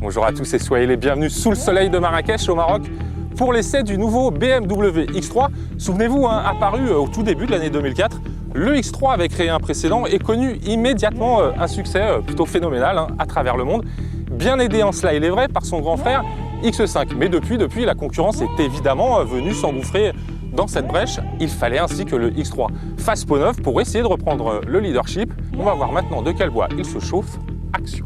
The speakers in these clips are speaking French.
Bonjour à tous et soyez les bienvenus sous le soleil de Marrakech au Maroc pour l'essai du nouveau BMW X3. Souvenez-vous, apparu au tout début de l'année 2004, le X3 avait créé un précédent et connu immédiatement un succès plutôt phénoménal à travers le monde. Bien aidé en cela, il est vrai, par son grand frère X5. Mais depuis, la concurrence est évidemment venue s'engouffrer dans cette brèche. Il fallait ainsi que le X3 fasse peau neuve pour essayer de reprendre le leadership. On va voir maintenant de quel bois il se chauffe. Action!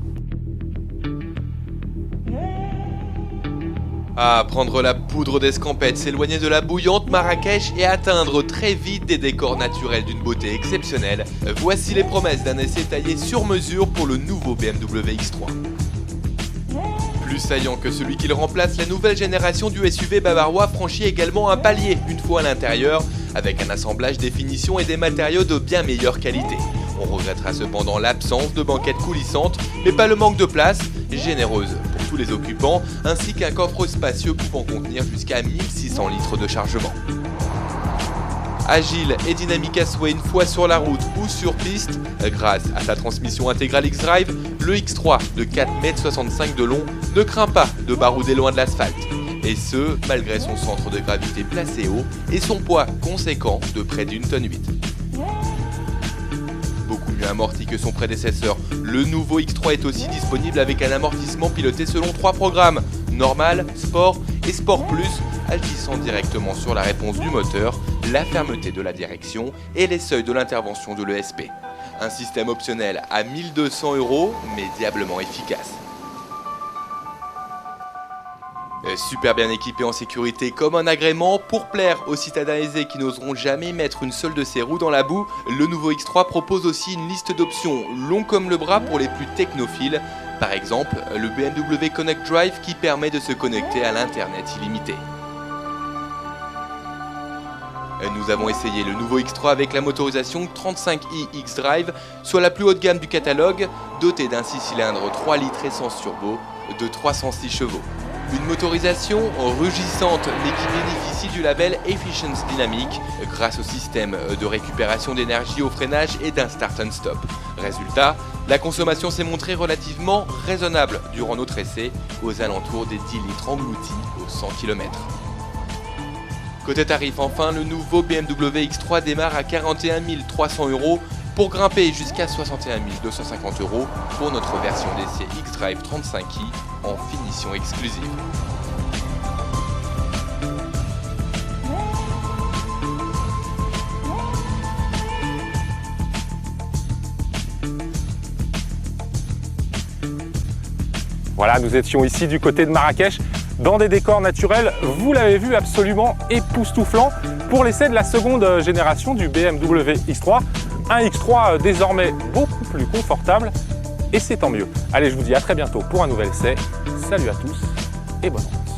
Ah, prendre la poudre d'escampette, s'éloigner de la bouillante Marrakech et atteindre très vite des décors naturels d'une beauté exceptionnelle. Voici les promesses d'un essai taillé sur mesure pour le nouveau BMW X3. Plus saillant que celui qu'il remplace, la nouvelle génération du SUV bavarois franchit également un palier une fois à l'intérieur, avec un assemblage des finitions et des matériaux de bien meilleure qualité. On regrettera cependant l'absence de banquettes coulissantes, mais pas le manque de place, généreuse pour tous les occupants, ainsi qu'un coffre spacieux pouvant contenir jusqu'à 1600 litres de chargement. Agile et dynamique à souhait une fois sur la route ou sur piste, grâce à sa transmission intégrale X-Drive, le X3 de 4,65 m de long ne craint pas de barouder loin de l'asphalte. Et ce, malgré son centre de gravité placé haut et son poids conséquent de près d'1,8 tonne. Beaucoup mieux amorti que son prédécesseur, le nouveau X3 est aussi disponible avec un amortissement piloté selon 3 programmes, Normal, Sport et Sport Plus, agissant directement sur la réponse du moteur, la fermeté de la direction et les seuils de l'intervention de l'ESP. Un système optionnel à 1200 €, mais diablement efficace. Super bien équipé en sécurité comme un agrément, pour plaire aux citadins aisés qui n'oseront jamais mettre une seule de ses roues dans la boue, le nouveau X3 propose aussi une liste d'options long comme le bras pour les plus technophiles. Par exemple, le BMW Connect Drive qui permet de se connecter à l'internet illimité. Nous avons essayé le nouveau X3 avec la motorisation 35i X-Drive, soit la plus haute gamme du catalogue, dotée d'un 6 cylindres 3 litres essence turbo de 306 chevaux. Une motorisation rugissante mais qui bénéficie du label Efficiency Dynamic grâce au système de récupération d'énergie au freinage et d'un start and stop. Résultat, la consommation s'est montrée relativement raisonnable durant notre essai, aux alentours des 10 litres engloutis aux 100 km. Côté tarif enfin, le nouveau BMW X3 démarre à 41 300 € pour grimper jusqu'à 61 250 € pour notre version d'essai X-Drive 35i en finition exclusive. Voilà, nous étions ici du côté de Marrakech, dans des décors naturels, vous l'avez vu, absolument époustouflants, pour l'essai de la seconde génération du BMW X3. Un X3 désormais beaucoup plus confortable, et c'est tant mieux. Allez, je vous dis à très bientôt pour un nouvel essai. Salut à tous et bonne chance.